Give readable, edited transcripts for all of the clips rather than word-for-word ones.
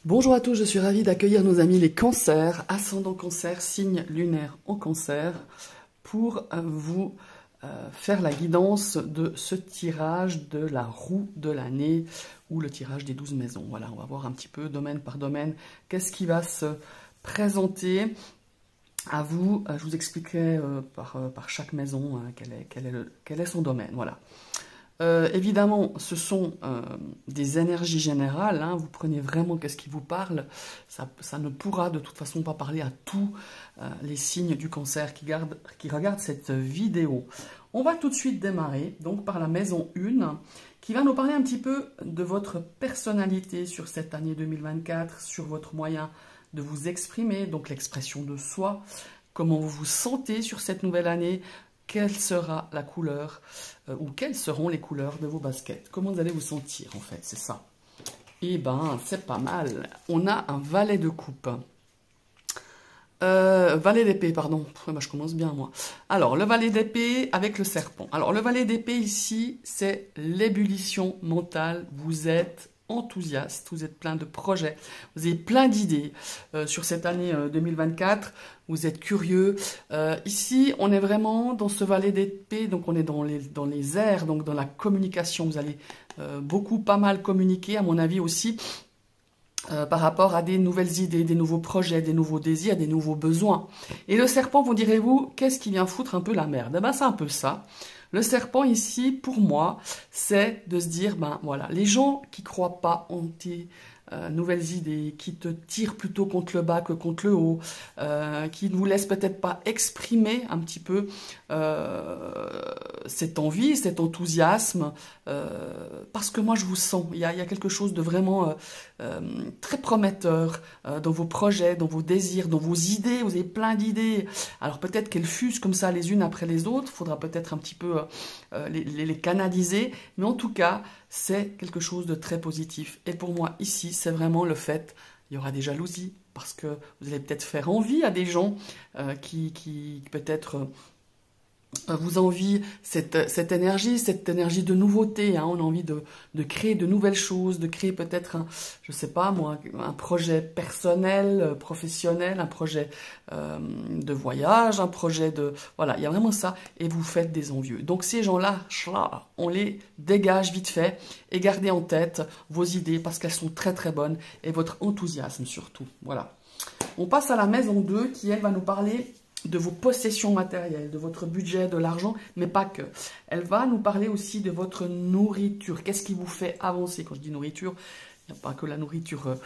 Bonjour à tous, je suis ravie d'accueillir nos amis les cancers, ascendant cancer, signe lunaire en cancer, pour vous faire la guidance de ce tirage de la roue de l'année, ou le tirage des 12 maisons. Voilà, on va voir un petit peu domaine par domaine, qu'est-ce qui va se présenter à vous. Je vous expliquerai par chaque maison quel est son domaine. Voilà. Évidemment, ce sont des énergies générales, hein. Vous prenez vraiment qu'est-ce qui vous parle. Ça ne pourra de toute façon pas parler à tous les signes du cancer qui regardent cette vidéo. On va tout de suite démarrer donc par la maison 1, qui va nous parler un petit peu de votre personnalité sur cette année 2024, sur votre moyen de vous exprimer, donc l'expression de soi, comment vous vous sentez sur cette nouvelle année. Quelle sera la couleur ou quelles seront les couleurs de vos baskets? Comment vous allez vous sentir en fait, c'est ça. Eh ben, c'est pas mal. On a un valet de coupe. Valet d'épée, pardon. Bah, je commence bien, moi. Alors, le valet d'épée avec le serpent. Alors, le valet d'épée ici, c'est l'ébullition mentale. Vous êtes enthousiaste, vous êtes plein de projets, vous avez plein d'idées sur cette année 2024, vous êtes curieux. Ici, on est vraiment dans ce valet d'épée, donc on est dans les airs, donc dans la communication. Vous allez pas mal communiquer, à mon avis aussi, par rapport à des nouvelles idées, des nouveaux projets, des nouveaux désirs, des nouveaux besoins. Et le serpent, vous direz-vous, qu'est-ce qui vient foutre un peu la merde? Eh ben, c'est un peu ça. Le serpent ici, pour moi, c'est de se dire, ben voilà, les gens qui croient pas en tes nouvelles idées, qui te tirent plutôt contre le bas que contre le haut, qui ne vous laissent peut-être pas exprimer un petit peu cette envie, cet enthousiasme, parce que moi je vous sens, il y a quelque chose de vraiment très prometteur dans vos projets, dans vos désirs, dans vos idées. Vous avez plein d'idées, alors peut-être qu'elles fusent comme ça les unes après les autres, il faudra peut-être un petit peu les canaliser, mais en tout cas c'est quelque chose de très positif. Et pour moi ici c'est vraiment le fait, il y aura des jalousies, parce que vous allez peut-être faire envie à des gens qui peut-être vous envie cette énergie de nouveauté, hein. On a envie de créer de nouvelles choses, de créer peut-être je sais pas moi, un projet personnel, professionnel, un projet de voyage, un projet de... Voilà, il y a vraiment ça, et vous faites des envieux. Donc ces gens-là, on les dégage vite fait, et gardez en tête vos idées, parce qu'elles sont très très bonnes, et votre enthousiasme surtout. Voilà. On passe à la maison 2, qui elle va nous parler de vos possessions matérielles, de votre budget, de l'argent, mais pas que. Elle va nous parler aussi de votre nourriture. Qu'est-ce qui vous fait avancer? Quand je dis nourriture, il n'y a pas que la nourriture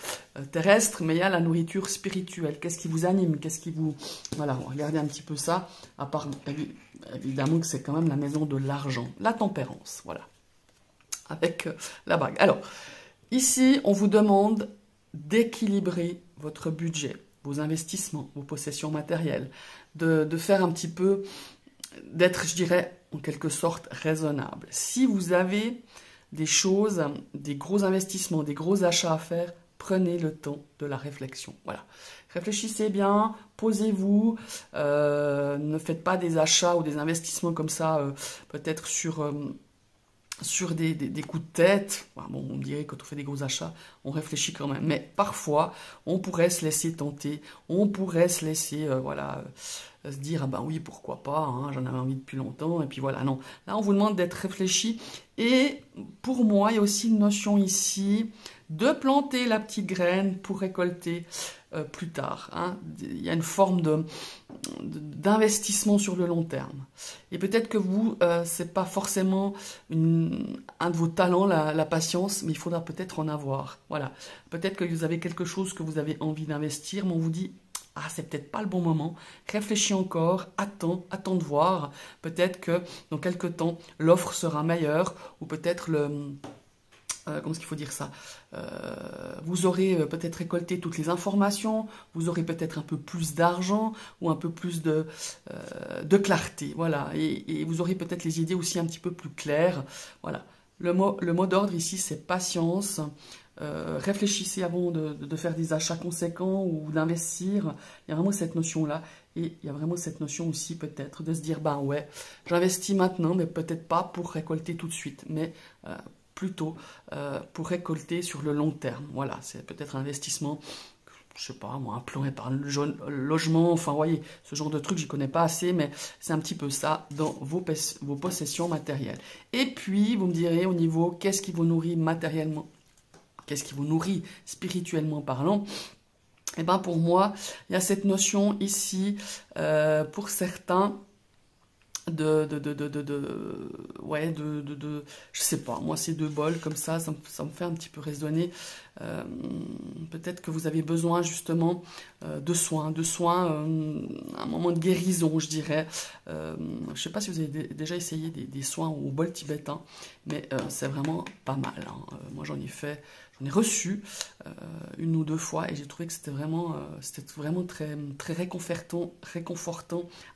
terrestre, mais il y a la nourriture spirituelle. Qu'est-ce qui vous anime? Qu'est-ce qui vous... Voilà, on va regarder un petit peu ça, à part, évidemment que c'est quand même la maison de l'argent. La tempérance, voilà, avec la bague. Alors, ici, on vous demande d'équilibrer votre budget, vos investissements, vos possessions matérielles, de faire un petit peu, d'être, je dirais, en quelque sorte raisonnable. Si vous avez des choses, des gros investissements, des gros achats à faire, prenez le temps de la réflexion. Voilà. Réfléchissez bien, posez-vous, ne faites pas des achats ou des investissements comme ça, peut-être sur des coups de tête. Bon, on dirait que quand on fait des gros achats, on réfléchit quand même. Mais parfois, on pourrait se laisser tenter, on pourrait se laisser, se dire, ah ben oui, pourquoi pas, hein, j'en avais envie depuis longtemps, et puis voilà, non. Là, on vous demande d'être réfléchi. Et pour moi, il y a aussi une notion ici de planter la petite graine pour récolter plus tard, hein. Il y a une forme d'investissement sur le long terme. Et peut-être que vous, c'est pas forcément un de vos talents, la patience, mais il faudra peut-être en avoir. Voilà. Peut-être que vous avez quelque chose que vous avez envie d'investir, mais on vous dit, ah, c'est peut-être pas le bon moment, réfléchis encore, attends de voir. Peut-être que dans quelques temps, l'offre sera meilleure, ou peut-être comment est-ce qu'il faut dire ça, vous aurez peut-être récolté toutes les informations, vous aurez peut-être un peu plus d'argent ou un peu plus de clarté, voilà, et vous aurez peut-être les idées aussi un petit peu plus claires, voilà. Le mot d'ordre ici, c'est patience. Réfléchissez avant de faire des achats conséquents ou d'investir. Il y a vraiment cette notion-là. Et il y a vraiment cette notion aussi peut-être de se dire, ben ouais, j'investis maintenant, mais peut-être pas pour récolter tout de suite, mais plutôt pour récolter sur le long terme. Voilà, c'est peut-être un investissement, je sais pas moi, un plan épargne logement, enfin vous voyez, ce genre de truc, j'y connais pas assez, mais c'est un petit peu ça dans vos possessions matérielles. Et puis, vous me direz au niveau, qu'est-ce qui vous nourrit matériellement, qu'est-ce qui vous nourrit spirituellement parlant? Eh bien pour moi, il y a cette notion ici, pour certains, je sais pas, moi ces deux bols comme ça me fait un petit peu résonner. Peut-être que vous avez besoin justement de soins, un moment de guérison, je dirais. Je sais pas si vous avez déjà essayé des soins au bol tibétain, mais c'est vraiment pas mal, hein. Moi j'en ai reçu une ou deux fois et j'ai trouvé que c'était vraiment très, très réconfortant,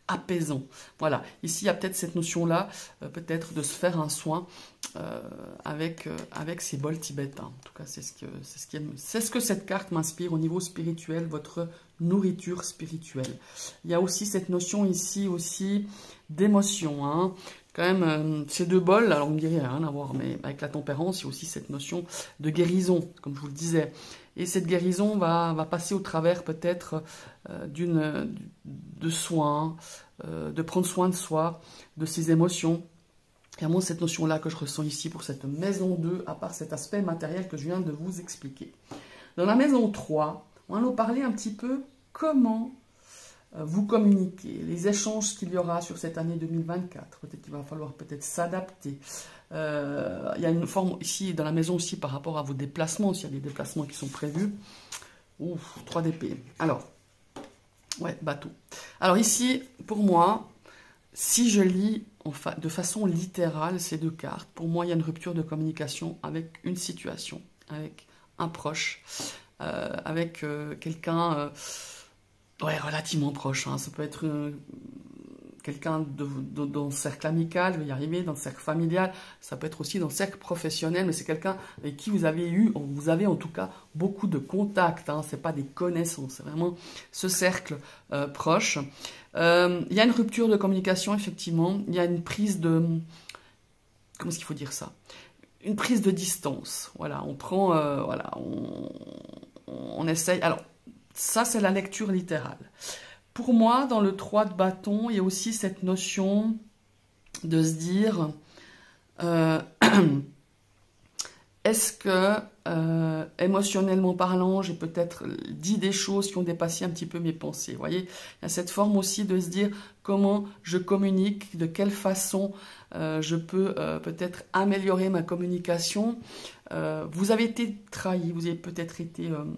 apaisant. Voilà, ici il y a peut-être cette notion-là, peut-être de se faire un soin avec ces bols tibétains. En tout cas, c'est ce que cette carte m'inspire au niveau spirituel, votre nourriture spirituelle. Il y a aussi cette notion ici aussi d'émotion, hein. Quand même, ces deux bols, alors on me dirait rien à voir, mais avec la tempérance, il y a aussi cette notion de guérison, comme je vous le disais. Et cette guérison va passer au travers peut-être de soins, de prendre soin de soi, de ses émotions. Il y a vraiment cette notion-là que je ressens ici pour cette maison 2, à part cet aspect matériel que je viens de vous expliquer. Dans la maison 3, on va nous parler un petit peu comment vous communiquer, les échanges qu'il y aura sur cette année 2024. Peut-être qu'il va falloir s'adapter. Il y a une forme ici dans la maison aussi par rapport à vos déplacements, s'il y a des déplacements qui sont prévus. Ouf, 3 d'épée. Alors, ouais, bateau. Alors ici, pour moi, si je lis de façon littérale ces deux cartes, pour moi, il y a une rupture de communication avec une situation, avec un proche, avec quelqu'un... ouais, relativement proche, hein. Ça peut être quelqu'un dans le cercle amical, je vais y arriver, dans le cercle familial, ça peut être aussi dans le cercle professionnel, mais c'est quelqu'un avec qui vous avez en tout cas beaucoup de contacts, hein. Ce n'est pas des connaissances, c'est vraiment ce cercle proche. Il y a une rupture de communication, effectivement, il y a une prise de... Comment est-ce qu'il faut dire ça? Une prise de distance, voilà, on prend, voilà, on essaye... Alors, ça, c'est la lecture littérale. Pour moi, dans le 3 de bâton, il y a aussi cette notion de se dire est-ce que, émotionnellement parlant, j'ai peut-être dit des choses qui ont dépassé un petit peu mes pensées. Vous voyez, il y a cette forme aussi de se dire comment je communique, de quelle façon je peux peut-être améliorer ma communication. Vous avez été trahi, vous avez peut-être été... comment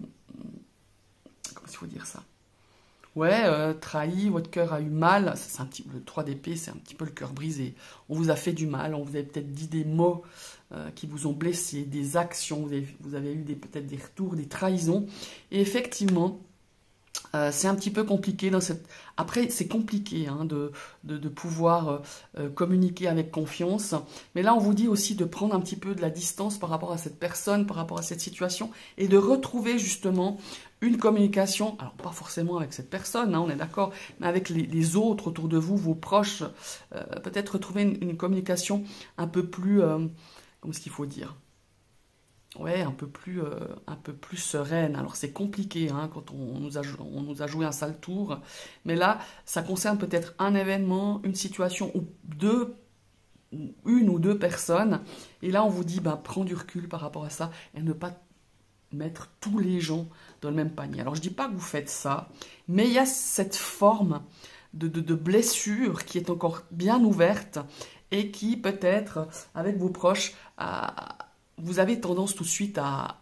il faut dire ça? Ouais, trahi, votre cœur a eu mal, le 3 d'épée, c'est un petit peu le cœur brisé. On vous a fait du mal, on vous a peut-être dit des mots qui vous ont blessé, des actions, vous avez eu peut-être des retours, des trahisons. Et effectivement, c'est un petit peu compliqué dans cette... Après, c'est compliqué hein, de pouvoir communiquer avec confiance. Mais là, on vous dit aussi de prendre un petit peu de la distance par rapport à cette personne, par rapport à cette situation, et de retrouver justement une communication, alors pas forcément avec cette personne, hein, on est d'accord, mais avec les autres autour de vous, vos proches, peut-être retrouver une communication un peu plus... comment est-ce qu'il faut dire ? Ouais, un peu plus sereine. Alors c'est compliqué hein, quand on nous a joué un sale tour. Mais là, ça concerne peut-être un événement, une situation ou une ou deux personnes. Et là, on vous dit, bah, prends du recul par rapport à ça et ne pas mettre tous les gens dans le même panier. Alors je dis pas que vous faites ça, mais il y a cette forme de blessure qui est encore bien ouverte et qui peut-être, avec vos proches, vous avez tendance tout de suite à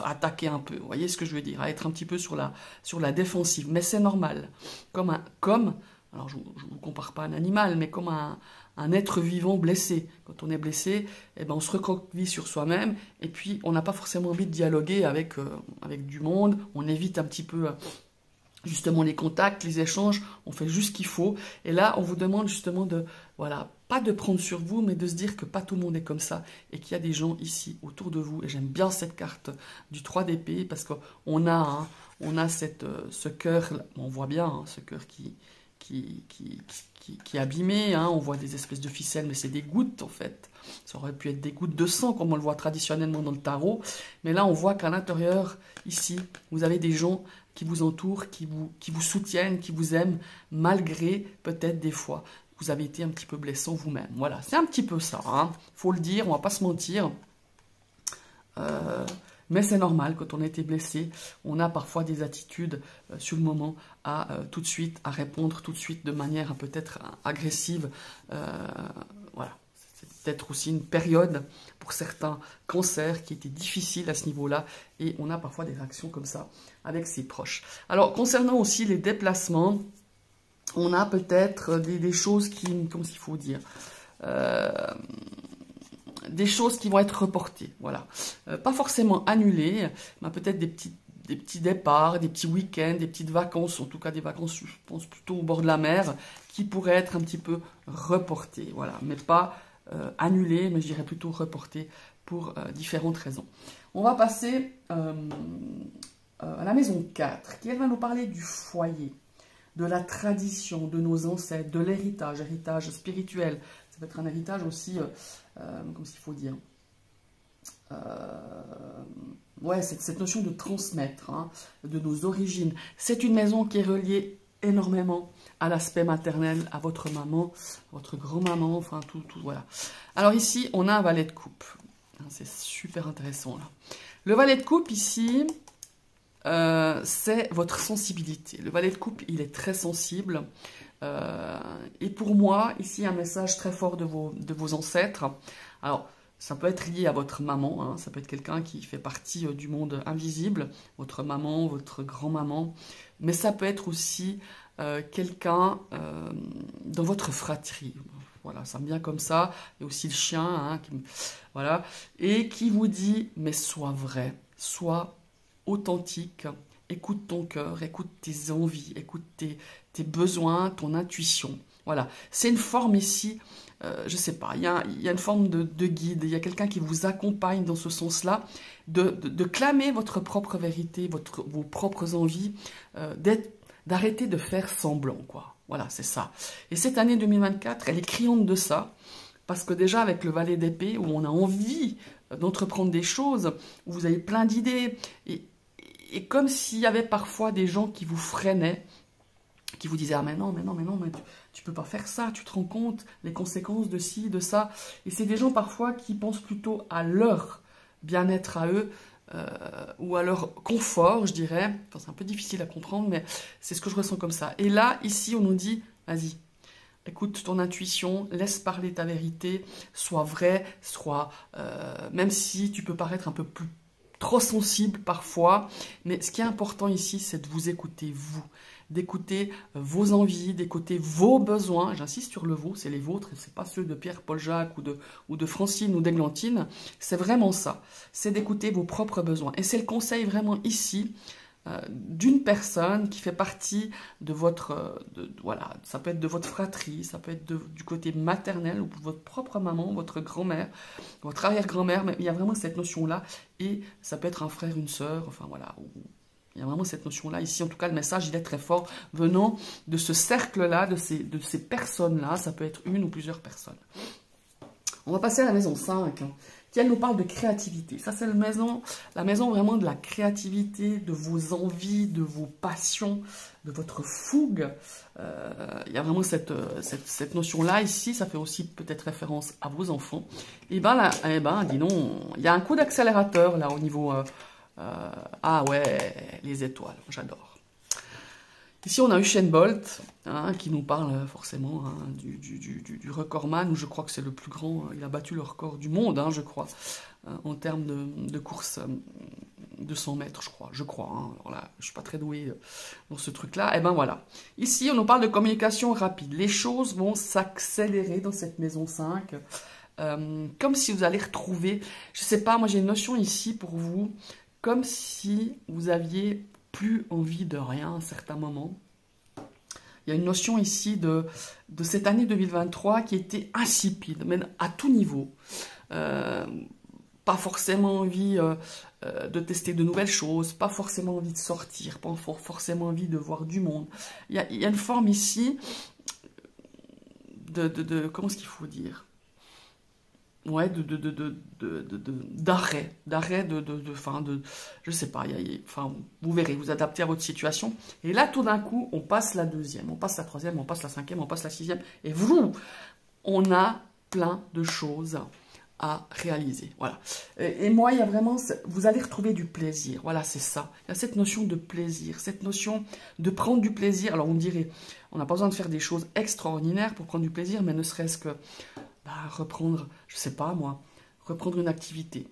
attaquer un peu. Vous voyez ce que je veux dire? À être un petit peu sur la défensive. Mais c'est normal. Alors je ne vous compare pas à un animal, mais comme un être vivant blessé. Quand on est blessé, eh ben on se recroqueville sur soi-même et puis on n'a pas forcément envie de dialoguer avec du monde. On évite un petit peu... justement les contacts, les échanges, on fait juste ce qu'il faut. Et là, on vous demande justement de, voilà, pas de prendre sur vous, mais de se dire que pas tout le monde est comme ça et qu'il y a des gens ici autour de vous. Et j'aime bien cette carte du 3 d'épée parce qu'on a, ce cœur, on voit bien ce cœur qui qui est abîmé, hein. On voit des espèces de ficelles, mais c'est des gouttes en fait. Ça aurait pu être des gouttes de sang, comme on le voit traditionnellement dans le tarot. Mais là, on voit qu'à l'intérieur, ici, vous avez des gens qui vous entourent, qui vous soutiennent, qui vous aiment, malgré peut-être des fois vous avez été un petit peu blessant vous-même. Voilà, c'est un petit peu ça, hein. Faut le dire, on va pas se mentir. Mais c'est normal, quand on a été blessé, on a parfois des attitudes sur le moment à tout de suite, à répondre tout de suite de manière peut-être agressive. Voilà, c'est peut-être aussi une période pour certains cancers qui était difficile à ce niveau-là, et on a parfois des réactions comme ça avec ses proches. Alors, concernant aussi les déplacements, on a peut-être des choses qui, comment il faut dire, des choses qui vont être reportées, voilà. Pas forcément annulées, mais peut-être des petits départs, des petits week-ends, des petites vacances, en tout cas des vacances, je pense plutôt au bord de la mer, qui pourraient être un petit peu reportées, voilà. Mais pas annulées, mais je dirais plutôt reportées pour différentes raisons. On va passer à la maison 4, qui elle va nous parler du foyer, de la tradition, de nos ancêtres, de l'héritage, héritage spirituel. Ça peut être un héritage aussi, comment il faut dire, ouais, cette notion de transmettre, hein, de nos origines. C'est une maison qui est reliée énormément à l'aspect maternel, à votre maman, votre grand-maman, enfin tout, voilà. Alors ici, on a un valet de coupe. C'est super intéressant là. Le valet de coupe ici, c'est votre sensibilité. Le valet de coupe, il est très sensible. Et pour moi, ici, un message très fort de vos ancêtres. Alors, ça peut être lié à votre maman, hein, ça peut être quelqu'un qui fait partie du monde invisible, votre maman, votre grand-maman, mais ça peut être aussi quelqu'un dans votre fratrie. Voilà, ça me vient comme ça. Il y a aussi le chien, hein, voilà, et qui vous dit, mais sois vrai, sois authentique, écoute ton cœur, écoute tes envies, écoute tes besoins, ton intuition. Voilà, c'est une forme ici, je ne sais pas, il y a une forme de guide, il y a quelqu'un qui vous accompagne dans ce sens-là, de clamer votre propre vérité, vos propres envies, d'arrêter de faire semblant, quoi. Voilà, c'est ça. Et cette année 2024, elle est criante de ça, parce que déjà avec le valet d'épée, où on a envie d'entreprendre des choses, où vous avez plein d'idées, et comme s'il y avait parfois des gens qui vous freinaient, qui vous disaient « Ah mais non, mais tu peux pas faire ça, tu te rends compte, les conséquences de ci, de ça ». Et c'est des gens parfois qui pensent plutôt à leur bien-être à eux, ou à leur confort, je dirais. Enfin, c'est un peu difficile à comprendre, mais c'est ce que je ressens comme ça. Et là, ici, on nous dit « Vas-y, écoute ton intuition, laisse parler ta vérité, sois vrai, même si tu peux paraître un peu trop sensible parfois, mais ce qui est important ici, c'est de vous écouter, vous, d'écouter vos envies, d'écouter vos besoins. J'insiste sur le vous, c'est les vôtres, c'est pas ceux de Pierre, Paul, Jacques ou de Francine ou d'Églantine. C'est vraiment ça, c'est d'écouter vos propres besoins. Et c'est le conseil vraiment ici d'une personne qui fait partie de votre, voilà, ça peut être de votre fratrie, ça peut être du côté maternel ou de votre propre maman, votre grand-mère, votre arrière-grand-mère, mais il y a vraiment cette notion-là, et ça peut être un frère, une sœur, enfin voilà, il y a vraiment cette notion-là. Ici, en tout cas, le message, il est très fort, venant de ce cercle-là, de ces personnes-là, ça peut être une ou plusieurs personnes. On va passer à la maison 5, qui elle nous parle de créativité. Ça, c'est la maison vraiment de la créativité, de vos envies, de vos passions, de votre fougue. Il y a vraiment cette notion-là ici. Ça fait aussi peut-être référence à vos enfants. Et ben là, dis donc, il y a un coup d'accélérateur là au niveau... ah ouais, les étoiles, j'adore. Ici, on a Usain Bolt, hein, qui nous parle forcément hein, du recordman, où je crois que c'est le plus grand, il a battu le record du monde, hein, je crois, en termes de course de 100 mètres, je crois. Hein. Alors là, je ne suis pas très doué dans ce truc-là. Et ben voilà. Ici, on nous parle de communication rapide. Les choses vont s'accélérer dans cette maison 5, comme si vous allez retrouver, je ne sais pas, moi j'ai une notion ici pour vous, comme si vous aviez plus envie de rien à un certain moment. Il y a une notion ici de cette année 2023 qui était insipide, mais à tout niveau. pas forcément envie de tester de nouvelles choses, pas forcément envie de sortir, pas forcément envie de voir du monde. Il y a une forme ici comment est-ce qu'il faut dire? Ouais, d'arrêt, je sais pas, enfin, vous verrez, vous adaptez à votre situation. Et là, tout d'un coup, on passe la deuxième, on passe la troisième, on passe la cinquième, on passe la sixième, et on a plein de choses à réaliser. Voilà. Et moi, il y a vraiment, vous allez retrouver du plaisir. Voilà, c'est ça. Il y a cette notion de plaisir, cette notion de prendre du plaisir. Alors, vous me direz, on n'a pas besoin de faire des choses extraordinaires pour prendre du plaisir, mais ne serait-ce que reprendre, je sais pas moi, reprendre une activité,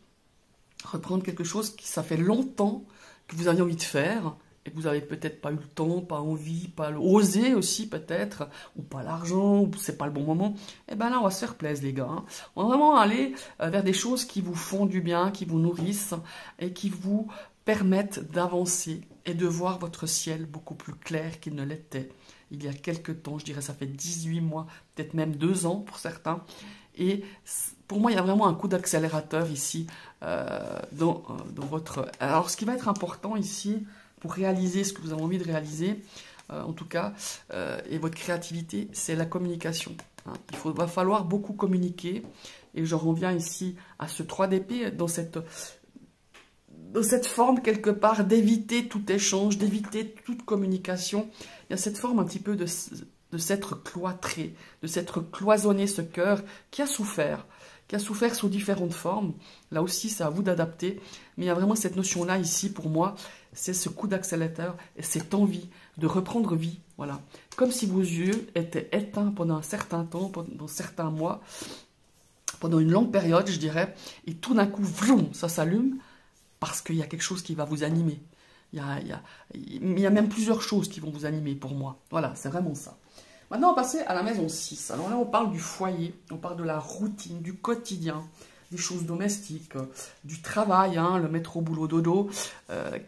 reprendre quelque chose qui ça fait longtemps que vous aviez envie de faire et que vous avez peut-être pas eu le temps, pas envie, pas osé aussi peut-être, ou pas l'argent, ou c'est pas le bon moment. Et ben là, on va se faire plaisir les gars. Hein. On va vraiment aller vers des choses qui vous font du bien, qui vous nourrissent et qui vous permettent d'avancer et de voir votre ciel beaucoup plus clair qu'il ne l'était il y a quelques temps, je dirais ça fait 18 mois, peut-être même 2 ans pour certains. Et pour moi, il y a vraiment un coup d'accélérateur ici dans votre... Alors, ce qui va être important ici, pour réaliser ce que vous avez envie de réaliser, en tout cas, et votre créativité, c'est la communication. Hein. Va falloir beaucoup communiquer. Et je reviens ici à ce 3 d'épée, dans cette forme quelque part d'éviter tout échange, d'éviter toute communication. Il y a cette forme un petit peu de s'être cloîtré, de s'être cloisonné ce cœur qui a souffert sous différentes formes. Là aussi, c'est à vous d'adapter. Mais il y a vraiment cette notion-là ici, pour moi, c'est ce coup d'accélérateur et cette envie de reprendre vie. Voilà. Comme si vos yeux étaient éteints pendant un certain temps, pendant certains mois, pendant une longue période, je dirais, et tout d'un coup, vroom, ça s'allume, parce qu'il y a quelque chose qui va vous animer. Il y a même plusieurs choses qui vont vous animer pour moi. Voilà, c'est vraiment ça. Maintenant, on va passer à la maison 6. Alors là, on parle du foyer, on parle de la routine, du quotidien, des choses domestiques, du travail, hein, le métro, boulot, dodo.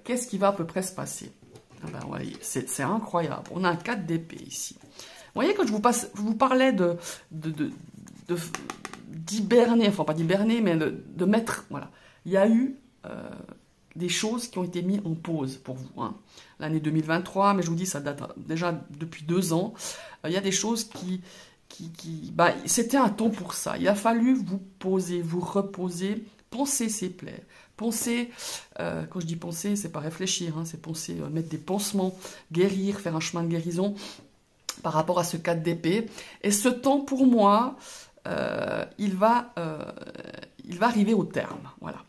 Qu'est-ce qui va à peu près se passer? Ah ben, ouais, c'est incroyable. On a un 4 d'épée ici. Vous voyez, quand je vous parlais d'hiberner, enfin pas d'hiberner, mais de mettre... Voilà. Il y a eu... des choses qui ont été mises en pause pour vous. Hein. L'année 2023, mais je vous dis, ça date déjà depuis 2 ans. Il y a des choses c'était un temps pour ça. Il a fallu vous poser, vous reposer, penser ses plaies. Penser, quand je dis penser, c'est pas réfléchir, hein, c'est penser, mettre des pansements, guérir, faire un chemin de guérison par rapport à ce 4 d'épée. Et ce temps, pour moi, il va arriver au terme. Voilà.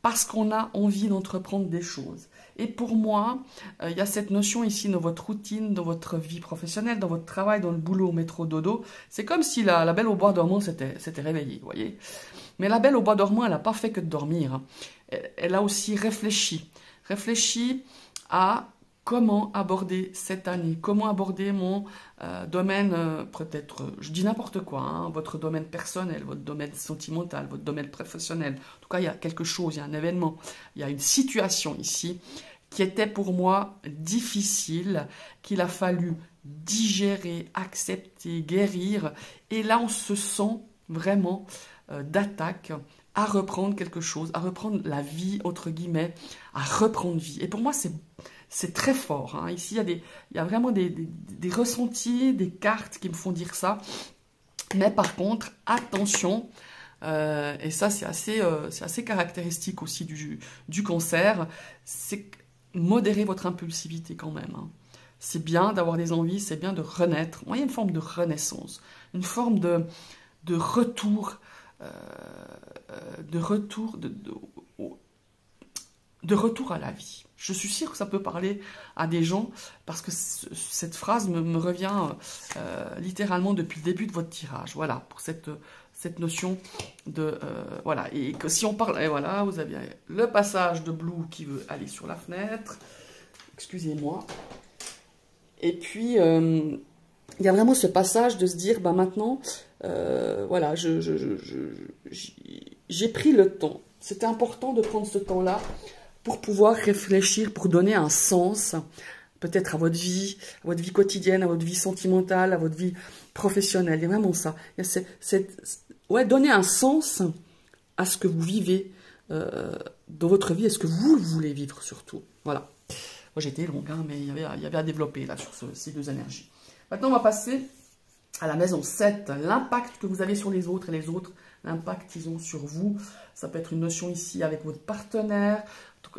Parce qu'on a envie d'entreprendre des choses. Et pour moi, il y a cette notion ici dans votre routine, dans votre vie professionnelle, dans votre travail, dans le boulot, métro, dodo. C'est comme si la belle au bois dormant s'était réveillée, vous voyez. Mais la belle au bois dormant, elle n'a pas fait que de dormir. Hein. Elle a aussi réfléchi. Réfléchi à comment aborder cette année, comment aborder mon domaine, peut-être, je dis n'importe quoi, hein, votre domaine personnel, votre domaine sentimental, votre domaine professionnel. En tout cas, il y a quelque chose, il y a un événement, il y a une situation ici qui était pour moi difficile, qu'il a fallu digérer, accepter, guérir. Et là, on se sent vraiment d'attaque à reprendre quelque chose, à reprendre la vie, entre guillemets, à reprendre vie. Et pour moi, c'est très fort. Hein. Ici, il y a vraiment des ressentis, des cartes qui me font dire ça. Mais par contre, attention, et ça c'est assez caractéristique aussi du cancer, c'est modérer votre impulsivité quand même. Hein. C'est bien d'avoir des envies, c'est bien de renaître. Moi, il y a une forme de renaissance, une forme de retour, de retour à la vie. Je suis sûre que ça peut parler à des gens parce que cette phrase me revient littéralement depuis le début de votre tirage. Voilà, pour cette notion de... voilà, et que si on parle... Et voilà, vous avez le passage de Blue qui veut aller sur la fenêtre. Excusez-moi. Et puis, il y a vraiment ce passage de se dire, bah maintenant, voilà, j'ai pris le temps. C'était important de prendre ce temps-là pour pouvoir réfléchir, pour donner un sens, peut-être à votre vie quotidienne, à votre vie sentimentale, à votre vie professionnelle. Il y a vraiment ça. Il y a donner un sens à ce que vous vivez, dans votre vie est-ce que vous voulez vivre surtout. Voilà. Moi j'ai été longue, hein, mais il y avait à développer là sur ces deux énergies. Maintenant on va passer à la maison 7, l'impact que vous avez sur les autres et les autres, l'impact qu'ils ont sur vous. Ça peut être une notion ici avec votre partenaire.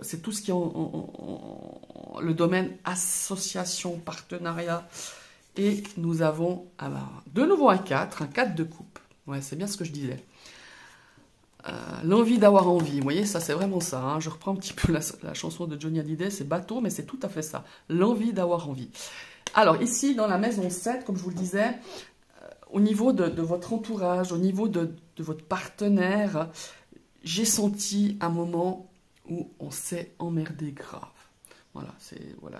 C'est tout ce qui est le domaine association, partenariat. Et nous avons de nouveau un 4 de coupe. Ouais, c'est bien ce que je disais. L'envie d'avoir envie. Vous voyez, ça c'est vraiment ça. Hein. Je reprends un petit peu la chanson de Johnny Hallyday, c'est bateau, mais c'est tout à fait ça. L'envie d'avoir envie. Alors ici, dans la maison 7, comme je vous le disais, au niveau de votre entourage, au niveau de votre partenaire, j'ai senti un moment où on s'est emmerdé grave. Voilà,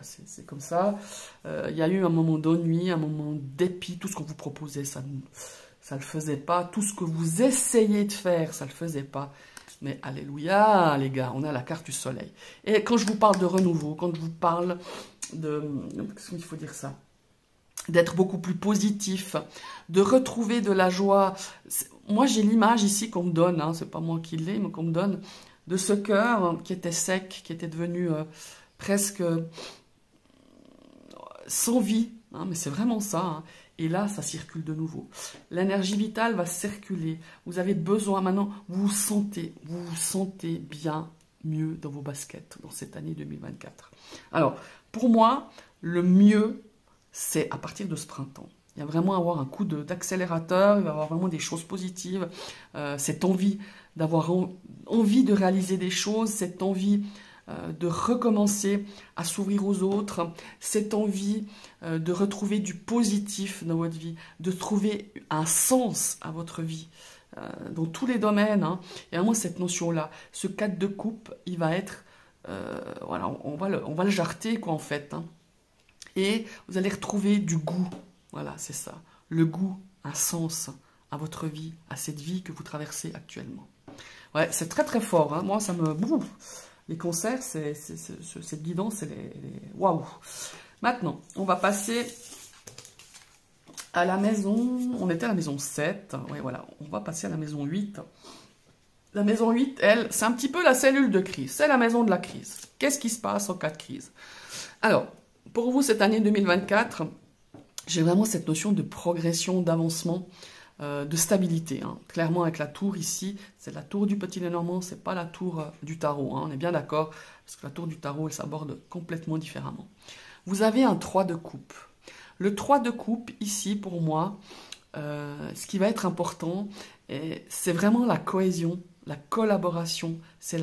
c'est comme ça. Il y a eu un moment d'ennui, un moment dépit. Tout ce qu'on vous proposait, ça ne le faisait pas. Tout ce que vous essayez de faire, ça ne le faisait pas. Mais alléluia, les gars, on a la carte du soleil. Et quand je vous parle de renouveau, quand je vous parle qu'est-ce qu'il faut dire ça, d'être beaucoup plus positif, de retrouver de la joie. Moi, j'ai l'image ici qu'on me donne, hein, c'est pas moi qui l'ai, mais qu'on me donne, de ce cœur qui était sec, qui était devenu presque sans vie, hein, mais c'est vraiment ça. Hein. Et là, ça circule de nouveau. L'énergie vitale va circuler. Vous avez besoin maintenant, vous vous sentez bien mieux dans vos baskets dans cette année 2024. Alors, pour moi, le mieux, c'est à partir de ce printemps. Il va vraiment avoir un coup d'accélérateur, il va y avoir vraiment des choses positives, cette envie d'avoir envie de réaliser des choses, cette envie de recommencer à s'ouvrir aux autres, cette envie de retrouver du positif dans votre vie, de trouver un sens à votre vie, dans tous les domaines. Hein. Et vraiment cette notion-là, ce 4 de coupe, il va être, voilà, on va le jarter quoi en fait. Hein. Et vous allez retrouver du goût. Voilà, c'est ça. Le goût, un sens à votre vie, à cette vie que vous traversez actuellement. Ouais, c'est très très fort. Hein. Moi, ça me... Les concerts, cette guidance, c'est waouh. Maintenant, on va passer à la maison... On était à la maison 7. Oui, voilà. On va passer à la maison 8. La maison 8, elle, c'est un petit peu la cellule de crise. C'est la maison de la crise. Qu'est-ce qui se passe en cas de crise? Alors, pour vous, cette année 2024, j'ai vraiment cette notion de progression, d'avancement, de stabilité. Hein. Clairement, avec la tour ici, c'est la tour du Petit Lenormand, c'est pas la tour du tarot. Hein. On est bien d'accord, parce que la tour du tarot, elle s'aborde complètement différemment. Vous avez un 3 de coupe. Le 3 de coupe, ici, pour moi, ce qui va être important, c'est vraiment la cohésion, la collaboration, c'est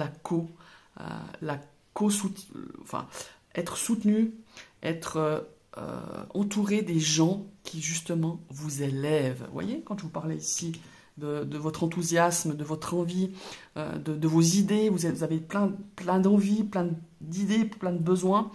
enfin, être soutenu, être entouré des gens qui justement vous élèvent. Vous voyez, quand je vous parlais ici de votre enthousiasme, de votre envie, de vos idées, vous avez plein d'envies, plein d'idées, plein de besoins.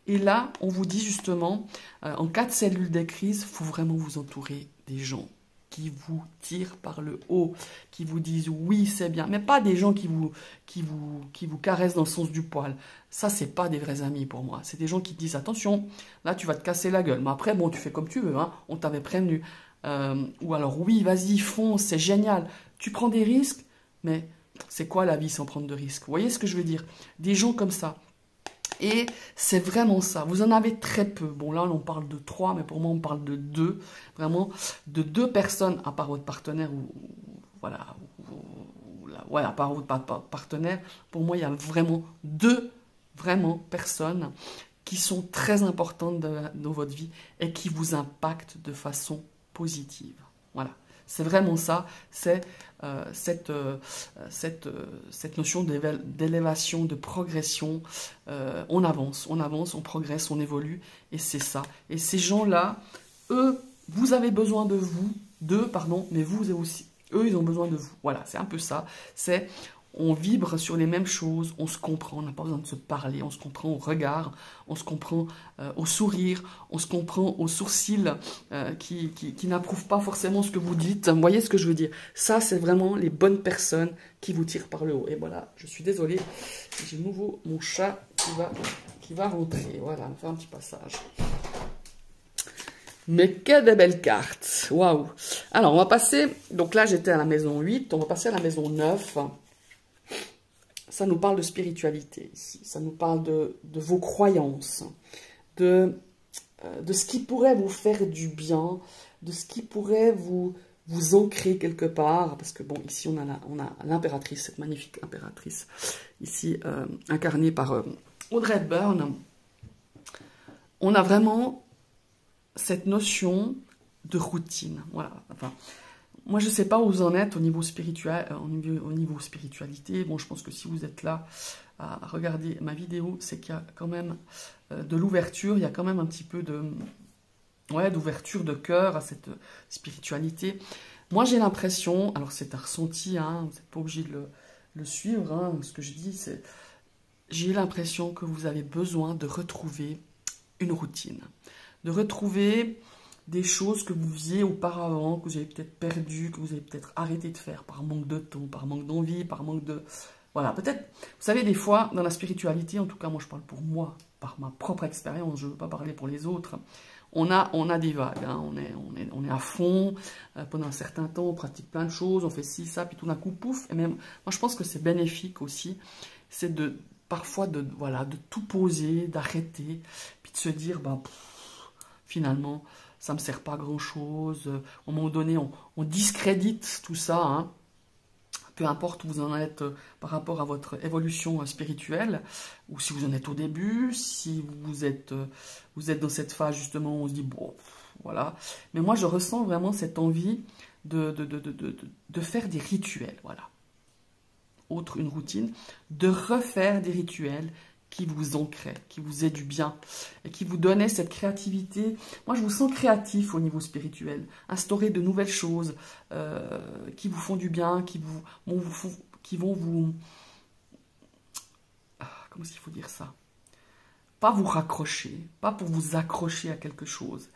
Et là, on vous dit justement, en cas de cellule de crise, il faut vraiment vous entourer des gens qui vous tirent par le haut, qui vous disent oui, c'est bien, mais pas des gens qui vous caressent dans le sens du poil. Ça, c'est pas des vrais amis pour moi. C'est des gens qui disent attention, là tu vas te casser la gueule. Mais après, bon, tu fais comme tu veux, hein, on t'avait prévenu. Ou alors oui, vas-y, fonce, c'est génial. Tu prends des risques, mais c'est quoi la vie sans prendre de risques? Vous voyez ce que je veux dire? Des gens comme ça. Et c'est vraiment ça. Vous en avez très peu. Bon, là, on parle de 3, mais pour moi, on parle de 2. Vraiment, de 2 personnes, à part votre partenaire, à part votre partenaire. Pour moi, il y a vraiment 2 personnes qui sont très importantes dans votre vie et qui vous impactent de façon positive. Voilà. C'est vraiment ça, c'est cette notion d'élévation, de progression. On avance, on progresse, on évolue, et c'est ça. Et ces gens-là, eux, vous avez besoin d'eux, mais vous aussi, eux, ils ont besoin de vous. Voilà, c'est un peu ça. On vibre sur les mêmes choses, on se comprend, on n'a pas besoin de se parler, on se comprend au regard, on se comprend au sourire, on se comprend aux sourcils qui n'approuvent pas forcément ce que vous dites. Vous voyez ce que je veux dire? Ça, c'est vraiment les bonnes personnes qui vous tirent par le haut. Et voilà, je suis désolée, j'ai de nouveau mon chat qui va rentrer. Voilà, on va faire un petit passage. Mais que de belles cartes! Waouh! Alors, on va passer, donc là, j'étais à la maison 8, on va passer à la maison 9. ça nous parle de spiritualité ici. Ça nous parle de vos croyances, de ce qui pourrait vous faire du bien, de ce qui pourrait vous ancrer quelque part. Parce que bon, ici on a l'impératrice, cette magnifique impératrice, ici incarnée par Audrey Hepburn. On a vraiment cette notion de routine. Voilà. Enfin, moi, je ne sais pas où vous en êtes au niveau spirituel, au niveau spiritualité. Bon, je pense que si vous êtes là à regarder ma vidéo, c'est qu'il y a quand même de l'ouverture, il y a quand même un petit peu d'ouverture de cœur à cette spiritualité. Moi, j'ai l'impression, alors c'est un ressenti, hein, vous n'êtes pas obligé de le suivre, hein, ce que je dis, c'est j'ai l'impression que vous avez besoin de retrouver une routine, de retrouver des choses que vous faisiez auparavant, que vous avez peut-être perdu, que vous avez peut-être arrêté de faire par manque de temps, par manque d'envie, par manque de... Voilà, peut-être, vous savez, des fois, dans la spiritualité, en tout cas, moi je parle pour moi, par ma propre expérience, je ne veux pas parler pour les autres, on a des vagues, hein, on est à fond, pendant un certain temps, on pratique plein de choses, on fait ci, ça, puis tout d'un coup, pouf, et même, moi je pense que c'est bénéfique aussi, c'est parfois de tout poser, d'arrêter, puis de se dire, bah, finalement, ça ne me sert pas à grand-chose. À un moment donné, on discrédite tout ça, hein. Peu importe où vous en êtes par rapport à votre évolution spirituelle, ou si vous en êtes au début, si vous êtes dans cette phase justement où on se dit, bon, voilà. Mais moi, je ressens vraiment cette envie de faire des rituels, voilà. Autre, une routine, de refaire des rituels qui vous ancraient, qui vous aient du bien, et qui vous donnaient cette créativité. Moi, je vous sens créatif au niveau spirituel. Instaurer de nouvelles choses qui vous font du bien, qui vont vous... Comment est-ce qu'il faut dire ça? Pas vous raccrocher, pas pour vous accrocher à quelque chose,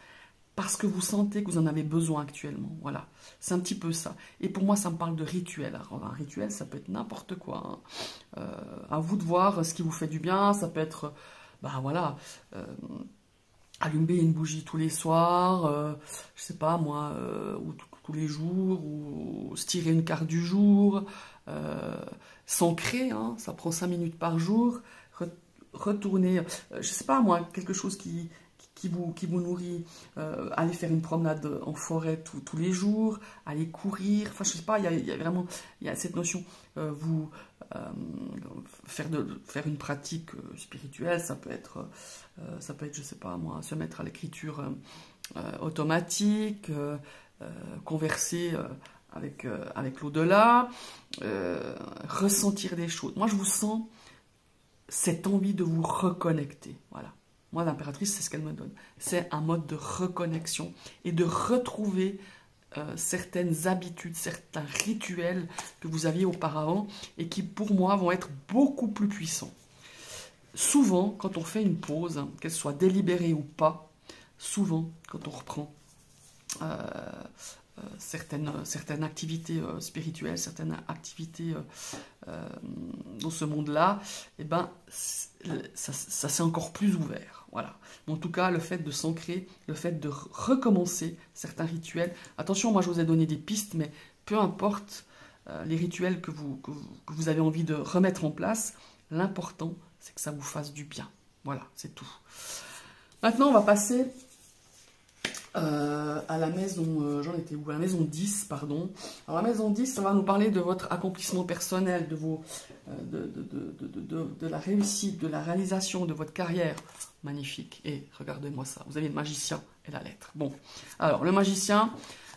parce que vous sentez que vous en avez besoin actuellement. Voilà, c'est un petit peu ça. Et pour moi, ça me parle de rituel. Alors, un rituel, ça peut être n'importe quoi, hein. À vous de voir ce qui vous fait du bien. Ça peut être, bah voilà, allumer une bougie tous les soirs, je sais pas moi, ou tous les jours, ou se tirer une carte du jour, s'ancrer, hein, ça prend 5 minutes par jour, retourner, je sais pas moi, quelque chose qui vous nourrit, aller faire une promenade en forêt tous les jours, aller courir, enfin je sais pas, il y a vraiment cette notion, faire une pratique spirituelle, ça peut être, je sais pas moi, se mettre à l'écriture automatique, converser avec l'au-delà, ressentir des choses. Moi je vous sens cette envie de vous reconnecter, voilà. Moi, l'impératrice, c'est ce qu'elle me donne. C'est un mode de reconnexion et de retrouver certaines habitudes, certains rituels que vous aviez auparavant et qui, pour moi, vont être beaucoup plus puissants. Souvent, quand on fait une pause, qu'elle soit délibérée ou pas, souvent, quand on reprend certaines activités spirituelles, certaines activités dans ce monde-là, eh ben, ça s'est encore plus ouvert. Voilà. Mais en tout cas, le fait de s'ancrer, le fait de recommencer certains rituels. Attention, moi je vous ai donné des pistes, mais peu importe les rituels que vous avez envie de remettre en place, l'important, c'est que ça vous fasse du bien. Voilà, c'est tout. Maintenant, on va passer à la maison, j'en étais où? À la maison 10, pardon. Alors la maison 10, ça va nous parler de votre accomplissement personnel, de la réussite, de la réalisation de votre carrière. Magnifique. Et regardez-moi ça, vous avez le magicien et la lettre. Bon, alors le magicien,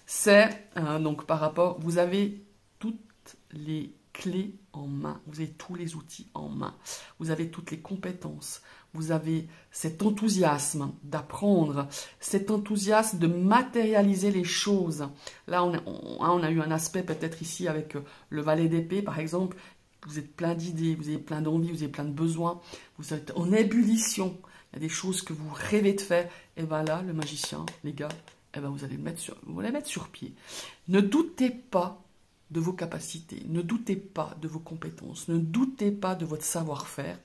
c'est donc par rapport, vous avez toutes les clés en main, vous avez tous les outils en main, vous avez toutes les compétences, vous avez cet enthousiasme d'apprendre, cet enthousiasme de matérialiser les choses. Là, on a eu un aspect peut-être ici avec le valet d'épée, par exemple. Vous êtes plein d'idées, vous avez plein d'envies, vous avez plein de besoins, vous êtes en ébullition. Il y a des choses que vous rêvez de faire. Et bien là, le magicien, les gars, eh ben vous allez les mettre sur pied. Ne doutez pas de vos capacités, ne doutez pas de vos compétences, ne doutez pas de votre savoir-faire.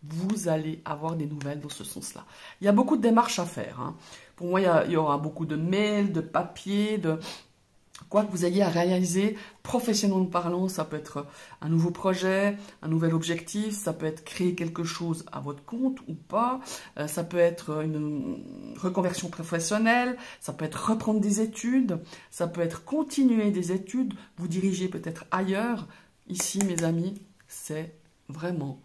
Vous allez avoir des nouvelles dans ce sens-là. Il y a beaucoup de démarches à faire, hein. Pour moi, il y aura beaucoup de mails, de papiers, quoi que vous ayez à réaliser, professionnellement parlant, ça peut être un nouveau projet, un nouvel objectif, ça peut être créer quelque chose à votre compte ou pas, ça peut être une reconversion professionnelle, ça peut être reprendre des études, ça peut être continuer des études, vous diriger peut-être ailleurs. Ici, mes amis, c'est vraiment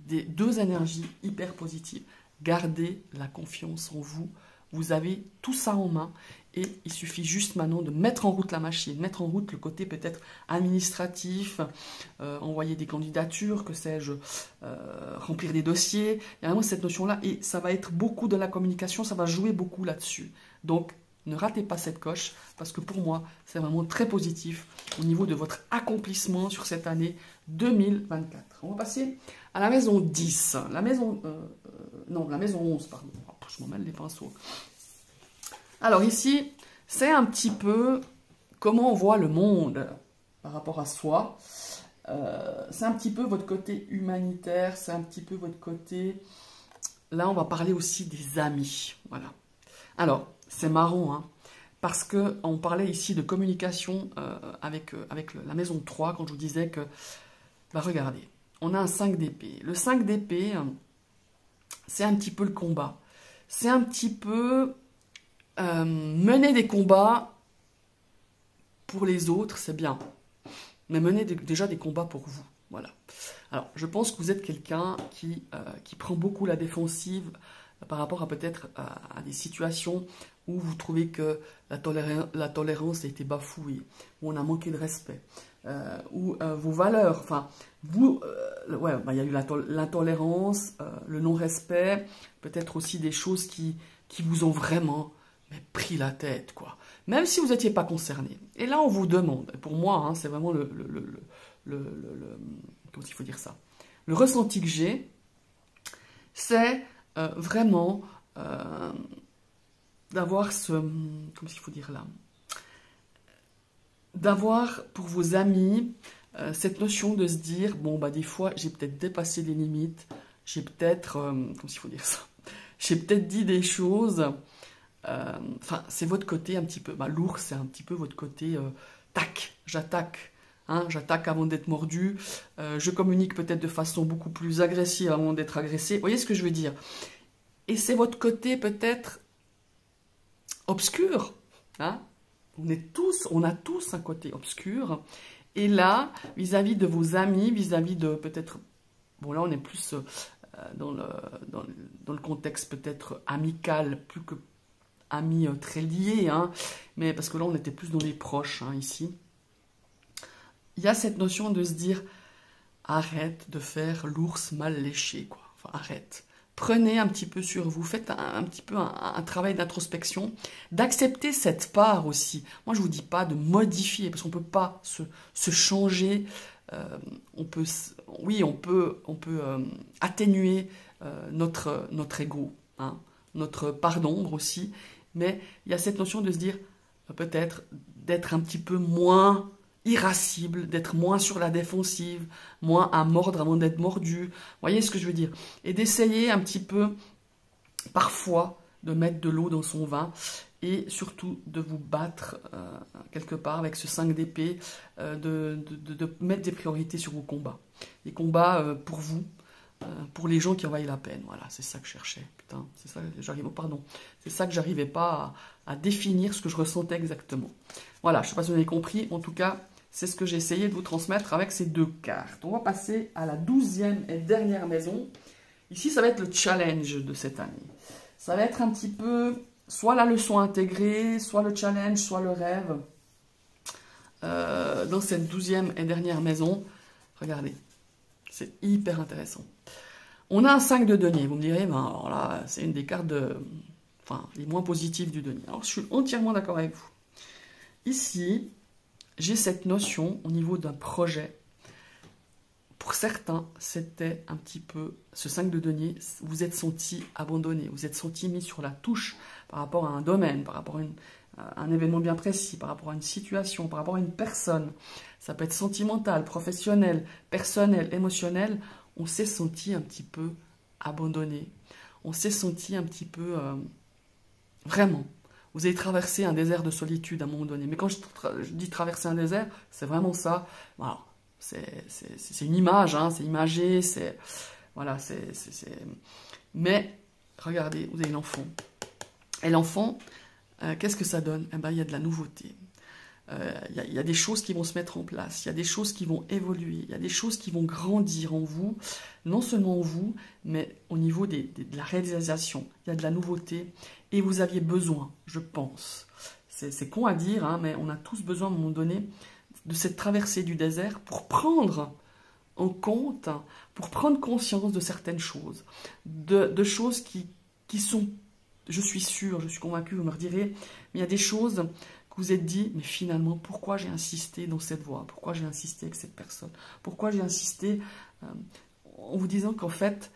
deux énergies hyper positives. Gardez la confiance en vous. Vous avez tout ça en main et il suffit juste maintenant de mettre en route la machine, mettre en route le côté peut-être administratif, envoyer des candidatures, que sais-je, remplir des dossiers. Il y a vraiment cette notion-là et ça va être beaucoup de la communication, ça va jouer beaucoup là-dessus. Donc, ne ratez pas cette coche parce que pour moi, c'est vraiment très positif au niveau de votre accomplissement sur cette année 2024. On va passer à la maison 10, la maison 11, pardon. Oh, je m'en mêle les pinceaux. Alors ici, c'est un petit peu comment on voit le monde par rapport à soi. C'est un petit peu votre côté humanitaire, c'est un petit peu votre côté... Là, on va parler aussi des amis. Voilà. Alors, c'est marrant, hein, parce qu'on parlait ici de communication avec la maison 3, quand je vous disais que... Bah, regardez, on a un 5 d'épée. Le 5 d'épée, c'est un petit peu le combat. C'est un petit peu mener des combats pour les autres, c'est bien. Mais mener déjà des combats pour vous. Voilà. Alors, je pense que vous êtes quelqu'un qui prend beaucoup la défensive par rapport à peut-être à des situations où vous trouvez que la tolérance a été bafouée, où on a manqué de respect, où vos valeurs, enfin, vous, ouais, bah, il y a eu l'intolérance, le non-respect, peut-être aussi des choses qui vous ont vraiment pris la tête, quoi. Même si vous n'étiez pas concerné. Et là, on vous demande, pour moi, hein, c'est vraiment comment il faut dire ça, le ressenti que j'ai, c'est vraiment d'avoir comment il faut dire là, d'avoir pour vos amis cette notion de se dire, bon, bah des fois, j'ai peut-être dépassé les limites, j'ai peut-être, comment il faut dire ça, j'ai peut-être dit des choses, enfin, c'est votre côté un petit peu, bah, l'ours, c'est un petit peu votre côté, tac, j'attaque. Hein, j'attaque avant d'être mordu, je communique peut-être de façon beaucoup plus agressive avant d'être agressé. Vous voyez ce que je veux dire? Et c'est votre côté peut-être obscur. Hein? On a tous un côté obscur. Et là, vis-à-vis de vos amis, vis-à-vis de peut-être... Bon, là, on est plus dans le contexte peut-être amical, plus que amis très liés. Hein, mais parce que là, on était plus dans les proches, hein, ici. Il y a cette notion de se dire, arrête de faire l'ours mal léché, quoi. Enfin, arrête. Prenez un petit peu sur vous, faites un petit peu un travail d'introspection, d'accepter cette part aussi. Moi, je ne vous dis pas de modifier, parce qu'on ne peut pas se changer. On peut atténuer notre ego, hein, notre part d'ombre aussi. Mais il y a cette notion de se dire, peut-être, d'être un petit peu moins irascible, d'être moins sur la défensive, moins à mordre avant d'être mordu. Vous voyez ce que je veux dire? Et d'essayer un petit peu, parfois, de mettre de l'eau dans son vin et surtout de vous battre quelque part avec ce 5 d'épée, de mettre des priorités sur vos combats. Des combats pour vous, pour les gens qui en vaillent la peine. Voilà, c'est ça que je cherchais. Putain, c'est ça c'est ça que j'arrivais pas à définir ce que je ressentais exactement. Voilà, je ne sais pas si vous avez compris. En tout cas, c'est ce que j'ai essayé de vous transmettre avec ces deux cartes. On va passer à la 12e et dernière maison. Ici, ça va être le challenge de cette année. Ça va être un petit peu soit la leçon intégrée, soit le challenge, soit le rêve. Dans cette 12e et dernière maison, regardez, c'est hyper intéressant. On a un 5 de denier. Vous me direz, ben, alors là, c'est une des cartes les moins positives du denier. Alors, je suis entièrement d'accord avec vous. Ici, j'ai cette notion au niveau d'un projet. Pour certains, c'était un petit peu, ce 5 de denier, vous êtes senti abandonné, vous êtes senti mis sur la touche par rapport à un domaine, par rapport à un événement bien précis, par rapport à une situation, par rapport à une personne. Ça peut être sentimental, professionnel, personnel, émotionnel. On s'est senti un petit peu abandonné. On s'est senti un petit peu, vraiment, Vous avez traversé un désert de solitude à un moment donné. Mais quand je dis traverser un désert, c'est vraiment ça. Voilà. C'est une image, hein, c'est imagé, c'est... Voilà, Mais, regardez, vous avez l'enfant. Et l'enfant, qu'est-ce que ça donne? Eh ben, il y a de la nouveauté. Il y a des choses qui vont se mettre en place, il y a des choses qui vont évoluer, il y a des choses qui vont grandir en vous, non seulement en vous, mais au niveau de la réalisation. Il y a de la nouveauté et vous aviez besoin, je pense. C'est con à dire, hein, mais on a tous besoin à un moment donné de cette traversée du désert pour prendre en compte, pour prendre conscience de certaines choses, de choses qui sont, je suis sûre, je suis convaincue, vous me redirez, mais il y a des choses que vous êtes dit, mais finalement, pourquoi j'ai insisté dans cette voie? Pourquoi j'ai insisté avec cette personne? Pourquoi j'ai insisté en vous disant qu'en fait,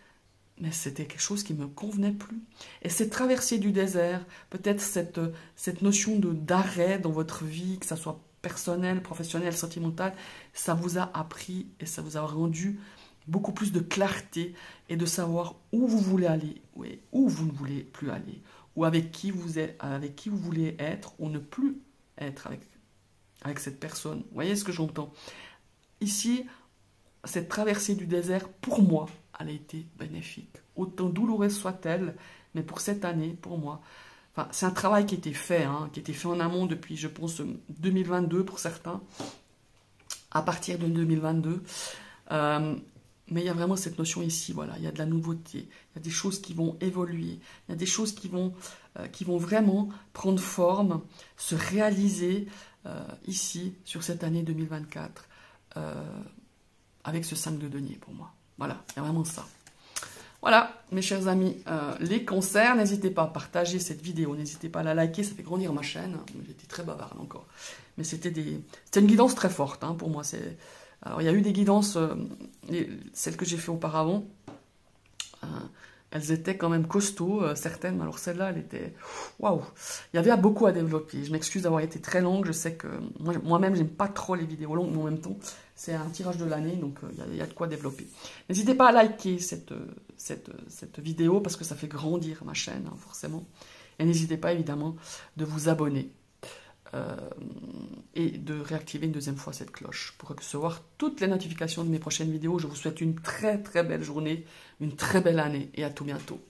mais c'était quelque chose qui ne me convenait plus. Et cette traversée du désert, peut-être cette notion d'arrêt dans votre vie, que ça soit personnel, professionnel, sentimental, ça vous a appris et ça vous a rendu beaucoup plus de clarté et de savoir où vous voulez aller, et où vous ne voulez plus aller, ou avec qui vous voulez être, ou ne plus être avec cette personne. Vous voyez ce que j'entends? Ici, cette traversée du désert, pour moi, elle a été bénéfique. Autant douloureuse soit-elle, mais pour cette année, pour moi, enfin, c'est un travail qui a été fait, hein, qui a été fait en amont depuis, je pense, 2022 pour certains, à partir de 2022. Mais il y a vraiment cette notion ici, voilà, il y a de la nouveauté, il y a des choses qui vont évoluer, il y a des choses qui vont vraiment prendre forme, se réaliser ici, sur cette année 2024, avec ce 5 de denier pour moi. Voilà, il y a vraiment ça. Voilà, mes chers amis, les concerts, n'hésitez pas à partager cette vidéo, n'hésitez pas à la liker, ça fait grandir ma chaîne. J'étais très bavarde encore. Mais c'était une guidance très forte, hein, pour moi. Alors, il y a eu des guidances, celles que j'ai fait auparavant, elles étaient quand même costauds, certaines, mais alors celle-là, elle était... Waouh! Il y avait beaucoup à développer. Je m'excuse d'avoir été très longue, je sais que moi-même, j'aime pas trop les vidéos longues, mais en même temps, c'est un tirage de l'année, donc il y a de quoi développer. N'hésitez pas à liker cette vidéo, parce que ça fait grandir ma chaîne, hein, forcément. Et n'hésitez pas, évidemment, de vous abonner. Et de réactiver une deuxième fois cette cloche pour recevoir toutes les notifications de mes prochaines vidéos. Je vous souhaite une très très belle journée, une très belle année et à tout bientôt.